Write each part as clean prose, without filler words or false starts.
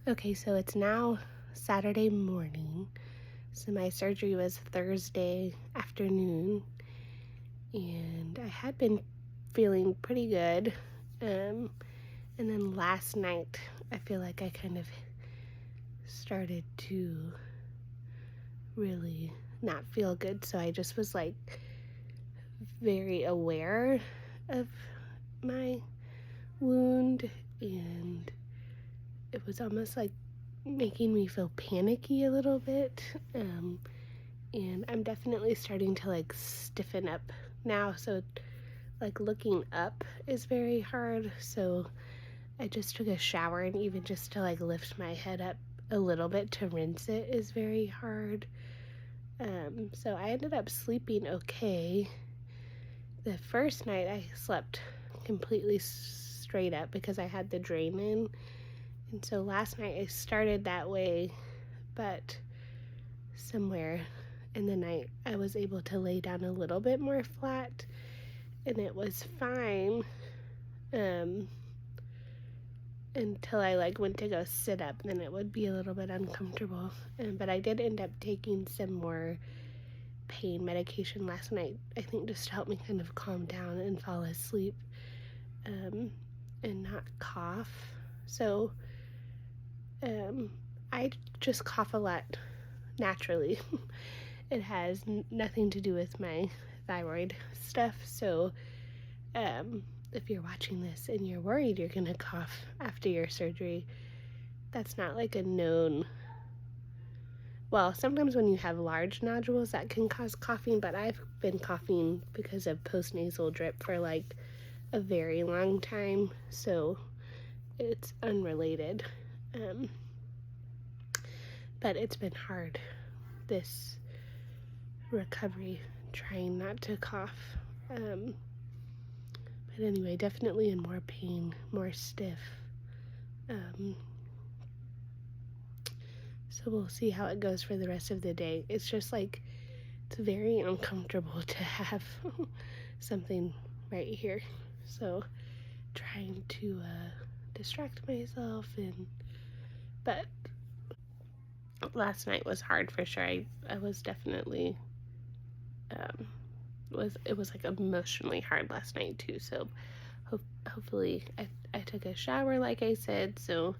Okay, so it's now Saturday morning. So my surgery was Thursday afternoon, and I had been feeling pretty good. And then last night, I feel like I kind of started to really not feel good. So I just was like very aware of my wound, and it was almost like making me feel panicky a little bit. And I'm definitely starting to like stiffen up now, so like looking up is very hard. So I just took a shower, and even just to like lift my head up a little bit to rinse it is very hard. So I ended up sleeping okay. The first night I slept completely straight up because I had the drain in, and so last night I started that way, but somewhere in the night I was able to lay down a little bit more flat, and it was fine until I like went to go sit up. Then it would be a little bit uncomfortable, but I did end up taking some more pain medication last night, I think, just to help me kind of calm down and fall asleep and not cough. So I just cough a lot naturally. It has nothing to do with my thyroid stuff. So if you're watching this and you're worried you're gonna cough after your surgery, that's not like a known. Well, sometimes when you have large nodules that can cause coughing, but I've been coughing because of postnasal drip for like a very long time, so it's unrelated. But it's been hard, this recovery, trying not to cough. But anyway, definitely in more pain, more stiff. So we'll see how it goes for the rest of the day. It's just like, it's very uncomfortable to have something right here. So trying to distract myself, but last night was hard for sure. I was definitely it was like emotionally hard last night too. So hopefully I took a shower like I said, so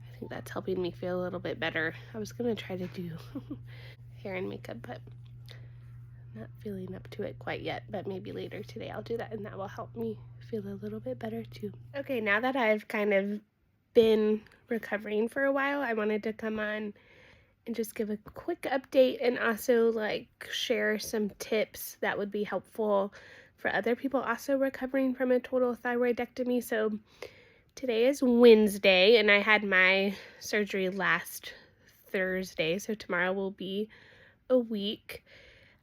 I think that's helping me feel a little bit better. I was gonna try to do hair and makeup, but not feeling up to it quite yet, but maybe later today I'll do that, and that will help me feel a little bit better too. Okay, now that I've kind of been recovering for a while, I wanted to come on and just give a quick update, and also like share some tips that would be helpful for other people also recovering from a total thyroidectomy. So today is Wednesday, and I had my surgery last Thursday, so tomorrow will be a week.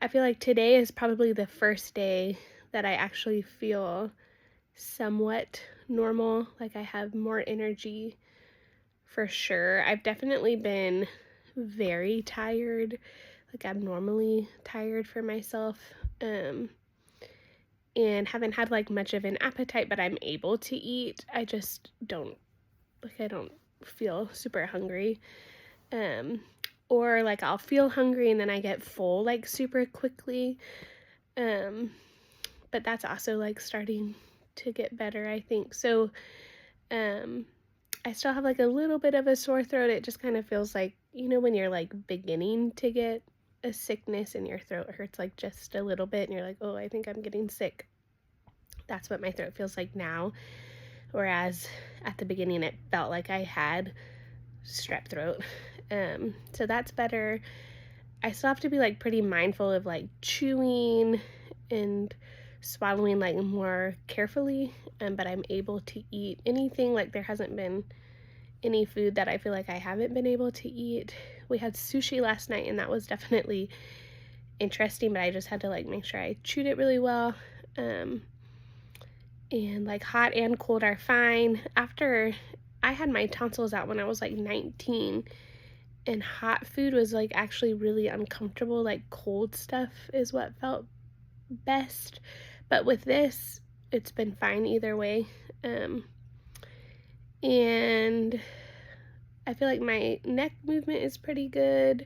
I feel like today is probably the first day that I actually feel somewhat normal, like I have more energy for sure. I've definitely been very tired, like abnormally tired for myself, and haven't had like much of an appetite, but I'm able to eat. I just don't, like, I don't feel super hungry, or like I'll feel hungry and then I get full like super quickly, but that's also like starting to get better, I think. So I still have like a little bit of a sore throat. It just kind of feels like, you know, when you're like beginning to get a sickness and your throat hurts like just a little bit and you're like, oh, I think I'm getting sick. That's what my throat feels like now. Whereas at the beginning it felt like I had strep throat. So that's better. I still have to be like pretty mindful of like chewing and swallowing like more carefully, but I'm able to eat anything. Like there hasn't been any food that I feel like I haven't been able to eat. We had sushi last night, and that was definitely interesting, but I just had to like make sure I chewed it really well. And like hot and cold are fine. After I had my tonsils out when I was like 19, and hot food was like actually really uncomfortable. Like cold stuff is what felt best, but with this it's been fine either way. And I feel like my neck movement is pretty good.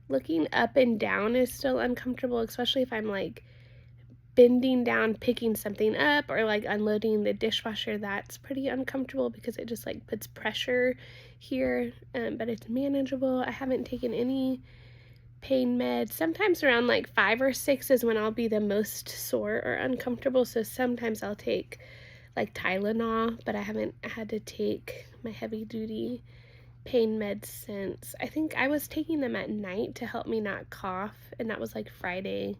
Looking up and down is still uncomfortable, especially if I'm like bending down, picking something up, or like unloading the dishwasher. That's pretty uncomfortable because it just like puts pressure here, but it's manageable. I haven't taken any pain meds. Sometimes around like 5 or 6 is when I'll be the most sore or uncomfortable, so sometimes I'll take like Tylenol, but I haven't had to take my heavy duty pain meds since, I think I was taking them at night to help me not cough, and that was like Friday.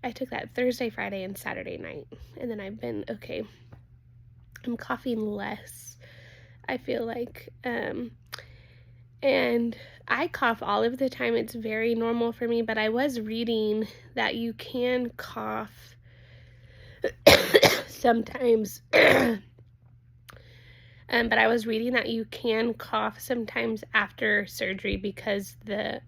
I took that Thursday, Friday, and Saturday night, and then I've been okay. I'm coughing less, I feel like, and I cough all of the time. It's very normal for me, but I was reading that you can cough sometimes. But I was reading that you can cough sometimes after surgery because the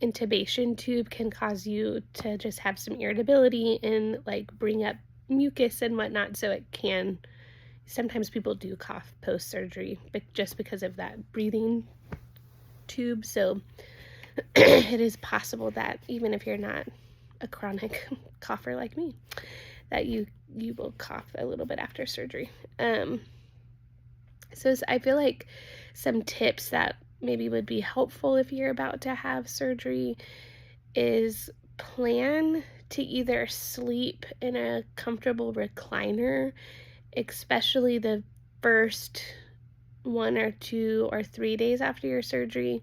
intubation tube can cause you to just have some irritability and like bring up mucus and whatnot. So it can, sometimes people do cough post-surgery, but just because of that breathing tube. So it is possible that even if you're not a chronic cougher like me, that you will cough a little bit after surgery. So I feel like some tips that maybe would be helpful if you're about to have surgery is plan to either sleep in a comfortable recliner, especially the first 1 or 2 or 3 days after your surgery.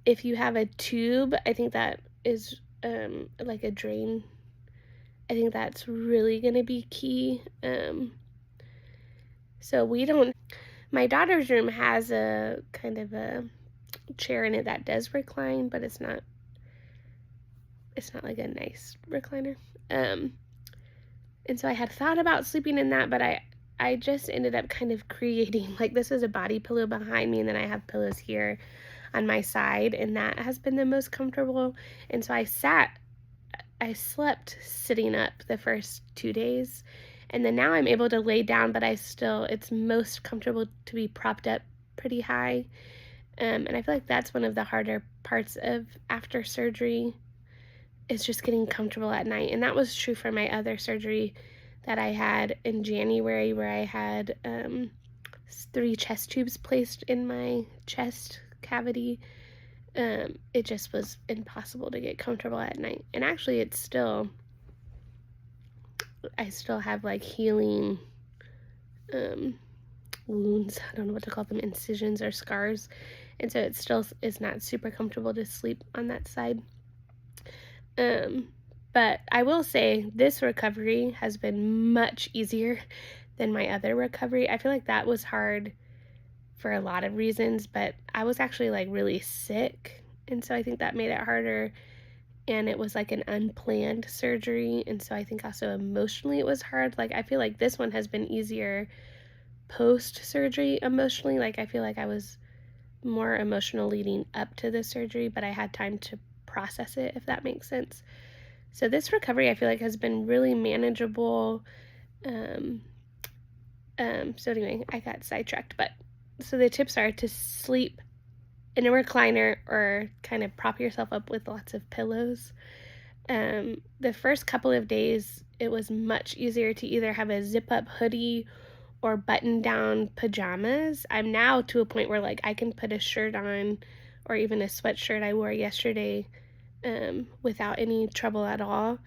If you have a tube, I think that is like a drain. I think that's really going to be key. So my daughter's room has a kind of a chair in it that does recline, but it's not like a nice recliner. And so I had thought about sleeping in that, but I just ended up kind of creating, like, this is a body pillow behind me, and then I have pillows here on my side, and that has been the most comfortable. And so I slept sitting up the first 2 days, and then now I'm able to lay down, but it's most comfortable to be propped up pretty high. And I feel like that's one of the harder parts of after surgery, is just getting comfortable at night. And that was true for my other surgery that I had in January, where I had 3 chest tubes placed in my chest cavity. It just was impossible to get comfortable at night. And actually I still have like healing wounds. I don't know what to call them, incisions or scars. And so it still is not super comfortable to sleep on that side. But I will say this recovery has been much easier than my other recovery. I feel like that was hard for a lot of reasons, but I was actually like really sick, and so I think that made it harder. And it was like an unplanned surgery, and so I think also emotionally it was hard. Like, I feel like this one has been easier post-surgery emotionally. Like, I feel like I was more emotional leading up to the surgery, but I had time to process it, if that makes sense. So this recovery, I feel like, has been really manageable. So anyway, I got sidetracked, but so the tips are to sleep in a recliner or kind of prop yourself up with lots of pillows. The first couple of days, it was much easier to either have a zip-up hoodie or button-down pajamas. I'm now to a point where, like, I can put a shirt on, or even a sweatshirt I wore yesterday, without any trouble at all.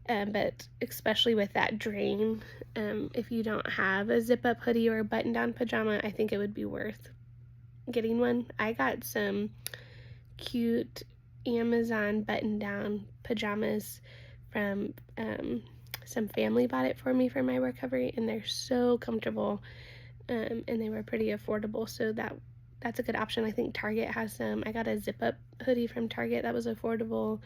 But especially with that drain, if you don't have a zip-up hoodie or a button-down pajama, I think it would be worth getting one. I got some cute Amazon button-down pajamas from some family bought it for me for my recovery, and they're so comfortable, and they were pretty affordable, so that's a good option. I think Target has some. I got a zip-up hoodie from Target that was affordable.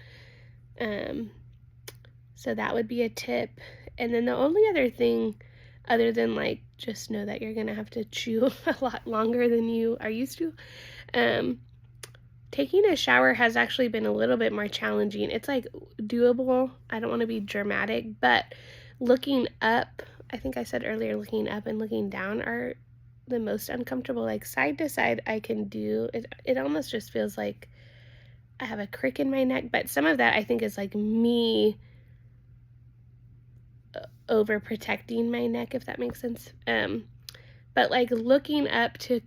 So that would be a tip. And then the only other thing, other than like just know that you're gonna have to chew a lot longer than you are used to, taking a shower has actually been a little bit more challenging. It's like doable. I don't want to be dramatic, but looking up, I think I said earlier, looking up and looking down are the most uncomfortable. Like side to side I can do. It almost just feels like I have a crick in my neck, but some of that I think is like me overprotecting my neck, if that makes sense. But like looking up to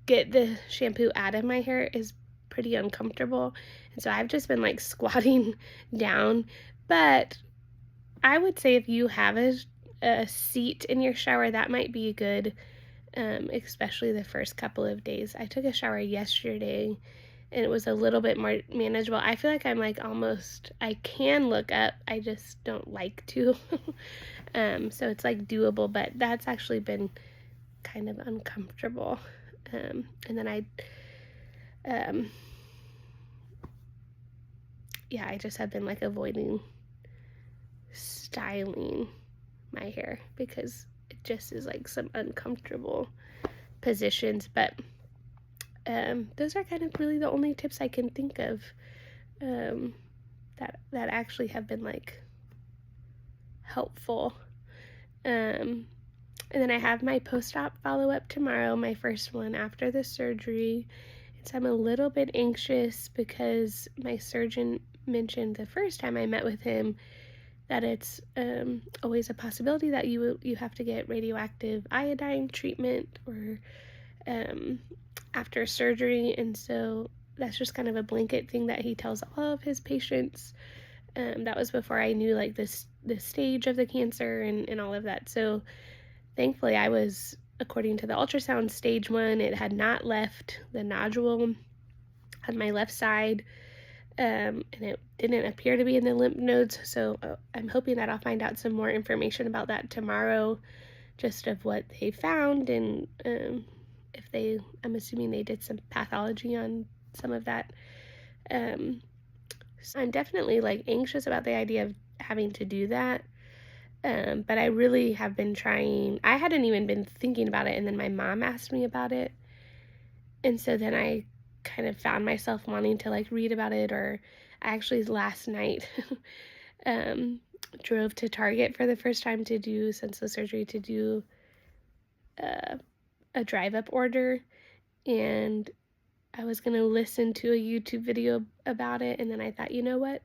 get the shampoo out of my hair is pretty uncomfortable. And so I've just been like squatting down. But I would say if you have a seat in your shower, that might be good, especially the first couple of days. I took a shower yesterday and it was a little bit more manageable. I feel like I'm like almost, I can look up, I just don't like to. So it's like doable, but that's actually been kind of uncomfortable. And then I just have been like avoiding styling my hair because it just is like some uncomfortable positions. But those are kind of really the only tips I can think of that actually have been like helpful. And then I have my post-op follow-up tomorrow, my first one after the surgery. And so I'm a little bit anxious because my surgeon mentioned the first time I met with him that it's always a possibility that you have to get radioactive iodine treatment or after surgery. And so that's just kind of a blanket thing that he tells all of his patients. That was before I knew like the stage of the cancer and all of that. So thankfully I was, according to the ultrasound, stage 1. It had not left the nodule on my left side, and it didn't appear to be in the lymph nodes. So I'm hoping that I'll find out some more information about that tomorrow, just of what they found, and I'm assuming they did some pathology on some of that. So I'm definitely like anxious about the idea of having to do that. But I really have been trying. I hadn't even been thinking about it, and then my mom asked me about it. And so then I kind of found myself wanting to like read about it, or I actually last night drove to Target for the first time to do, since the surgery, to do a drive-up order, and I was going to listen to a YouTube video about it, and then I thought, you know what?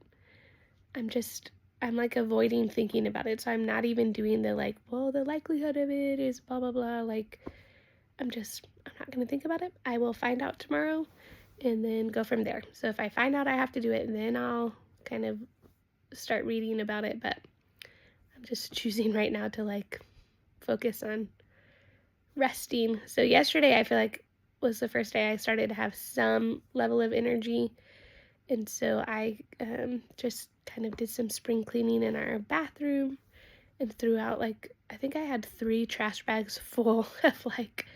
I'm like avoiding thinking about it, so I'm not even doing the like, well, the likelihood of it is blah, blah, blah. Like, I'm not going to think about it. I will find out tomorrow and then go from there. So if I find out I have to do it, then I'll kind of start reading about it, but I'm just choosing right now to like focus on resting. So yesterday I feel like was the first day I started to have some level of energy. And so I just kind of did some spring cleaning in our bathroom and threw out like, I think I had 3 trash bags full of like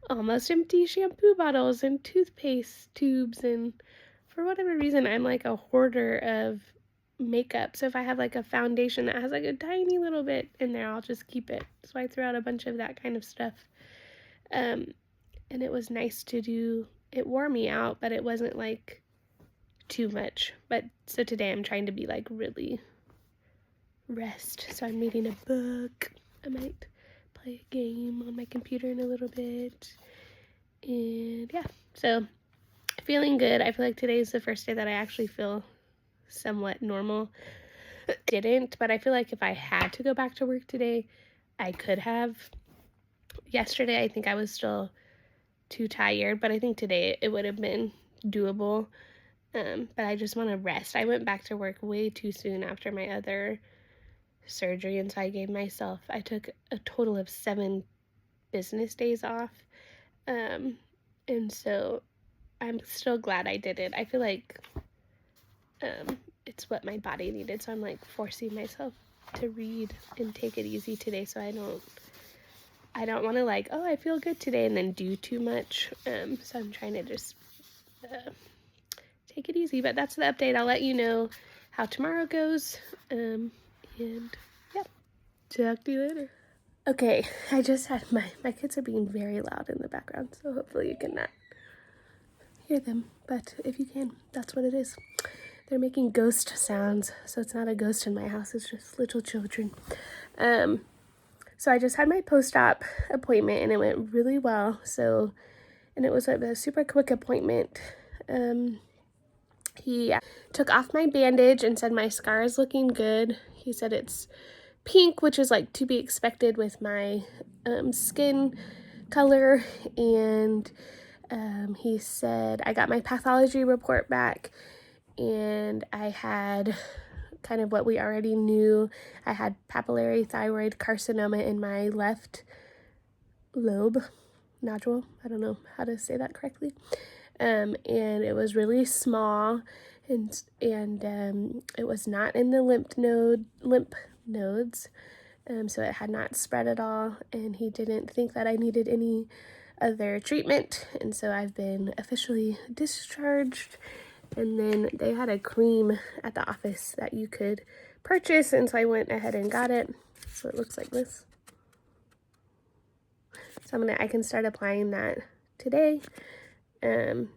almost empty shampoo bottles and toothpaste tubes. And for whatever reason, I'm like a hoarder of makeup. So if I have like a foundation that has like a tiny little bit in there, I'll just keep it. So I threw out a bunch of that kind of stuff. And it was nice to do. It wore me out, but it wasn't like too much. But so today I'm trying to be like really rest. So I'm reading a book. I might play a game on my computer in a little bit. And yeah, so feeling good. I feel like today's the first day that I actually feel somewhat normal. Didn't, but I feel like if I had to go back to work today, I could have. Yesterday I think I was still too tired, but I think today it would have been doable. But I just want to rest. I went back to work way too soon after my other surgery, and so I took a total of 7 business days off. And so I'm still glad I did it. I feel like it's what my body needed, so I'm like forcing myself to read and take it easy today, so I don't want to like, oh, I feel good today and then do too much. So I'm trying to just take it easy. But that's the update. I'll let you know how tomorrow goes. And yeah, talk to you later. Okay, I just had my kids are being very loud in the background, so hopefully you cannot hear them. But if you can, that's what it is. They're making ghost sounds, so it's not a ghost in my house. It's just little children. So I just had my post-op appointment and it went really well. So, and it was a super quick appointment. He took off my bandage and said my scar is looking good. He said it's pink, which is like to be expected with my skin color. And he said I got my pathology report back and I had kind of what we already knew. I had papillary thyroid carcinoma in my left lobe nodule. I don't know how to say that correctly. And it was really small, and it was not in the lymph nodes. So it had not spread at all, and he didn't think that I needed any other treatment, and so I've been officially discharged. And then they had a cream at the office that you could purchase, and so I went ahead and got it. So it looks like this. So I can start applying that today, and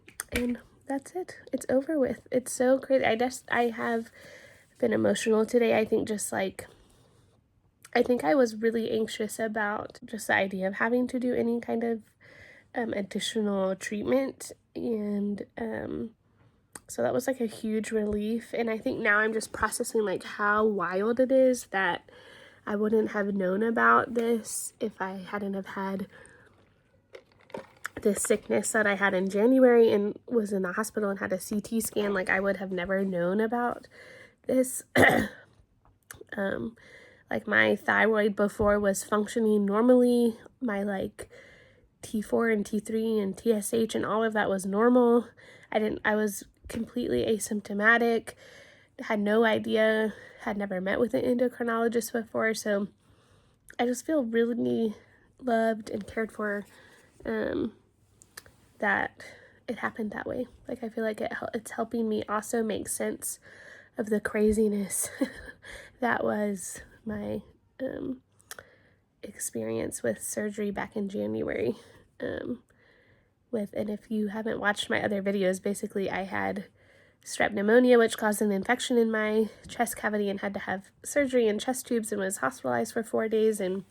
that's it. It's over with. It's so crazy. I have been emotional today. I think I was really anxious about just the idea of having to do any kind of additional treatment, and so that was like a huge relief. And I think now I'm just processing like how wild it is that I wouldn't have known about this if I hadn't have had this sickness that I had in January and was in the hospital and had a CT scan. Like I would have never known about this. Like my thyroid before was functioning normally. My like T4 and T3 and TSH and all of that was normal. I was completely asymptomatic, had no idea, had never met with an endocrinologist before. So I just feel really loved and cared for, that it happened that way. Like I feel like it's helping me also make sense of the craziness that was my experience with surgery back in January. And if you haven't watched my other videos, basically I had strep pneumonia, which caused an infection in my chest cavity, and had to have surgery and chest tubes and was hospitalized for 4 days. And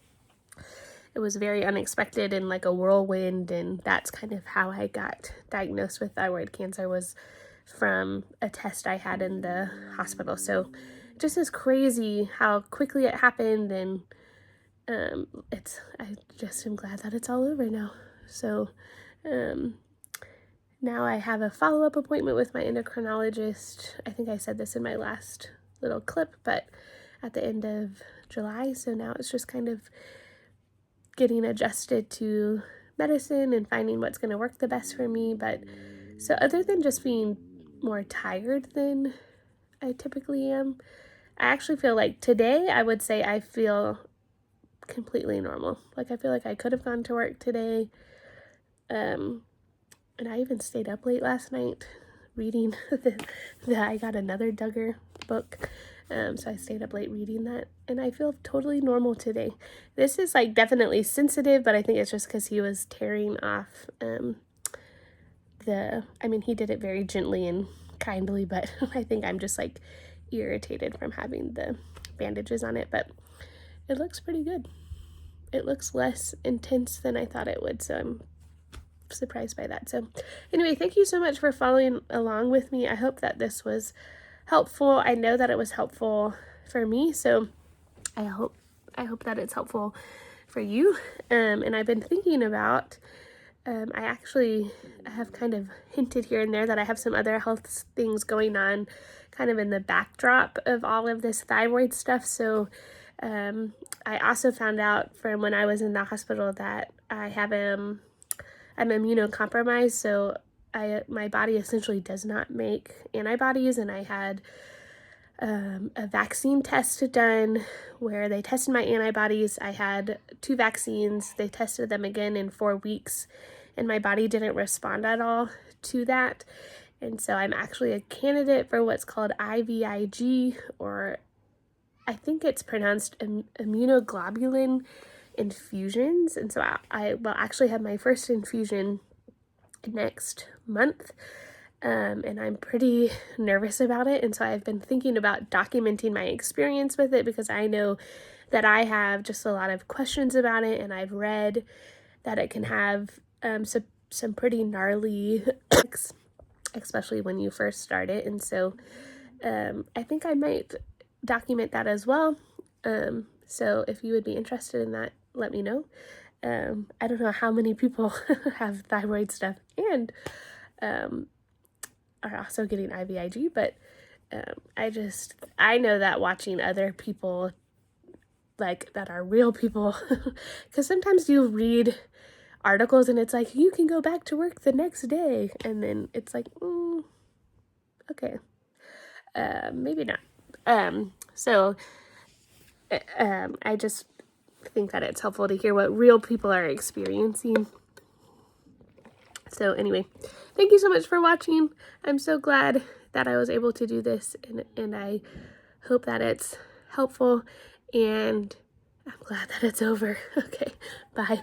it was very unexpected and like a whirlwind, and that's kind of how I got diagnosed with thyroid cancer, was from a test I had in the hospital. So it just is crazy how quickly it happened, and I just am glad that it's all over now. So now I have a follow-up appointment with my endocrinologist. I think I said this in my last little clip, but at the end of July. So now it's just kind of getting adjusted to medicine and finding what's going to work the best for me. But so other than just being more tired than I typically am, I actually feel like today I would say I feel completely normal. Like I feel like I could have gone to work today. And I even stayed up late last night reading I got another Duggar book. So I stayed up late reading that, and I feel totally normal today. This is like definitely sensitive, but I think it's just because he was tearing off he did it very gently and kindly, but I think I'm just like irritated from having the bandages on it, but it looks pretty good. It looks less intense than I thought it would, so I'm surprised by that. So anyway, thank you so much for following along with me. I hope that this was helpful. I know that it was helpful for me, so I hope that it's helpful for you. And I've been thinking about, I have kind of hinted here and there that I have some other health things going on kind of in the backdrop of all of this thyroid stuff. So I also found out from when I was in the hospital that I'm immunocompromised, so my body essentially does not make antibodies, and I had a vaccine test done where they tested my antibodies. I had 2 vaccines. They tested them again in 4 weeks, and my body didn't respond at all to that. And so I'm actually a candidate for what's called IVIG, or I think it's pronounced immunoglobulin infusions. And so I will actually have my first infusion next month, and I'm pretty nervous about it. And so I've been thinking about documenting my experience with it, because I know that I have just a lot of questions about it, and I've read that it can have some pretty gnarly especially when you first start it. And so I think I might document that as well. So if you would be interested in that, let me know. I don't know how many people have thyroid stuff and are also getting IVIG, but I know that watching other people like that are real people, because sometimes you read articles and it's like, you can go back to work the next day, and then it's like, okay, maybe not. So I just think that it's helpful to hear what real people are experiencing. So anyway, thank you so much for watching. I'm so glad that I was able to do this, and I hope that it's helpful, and I'm glad that it's over. Okay, bye.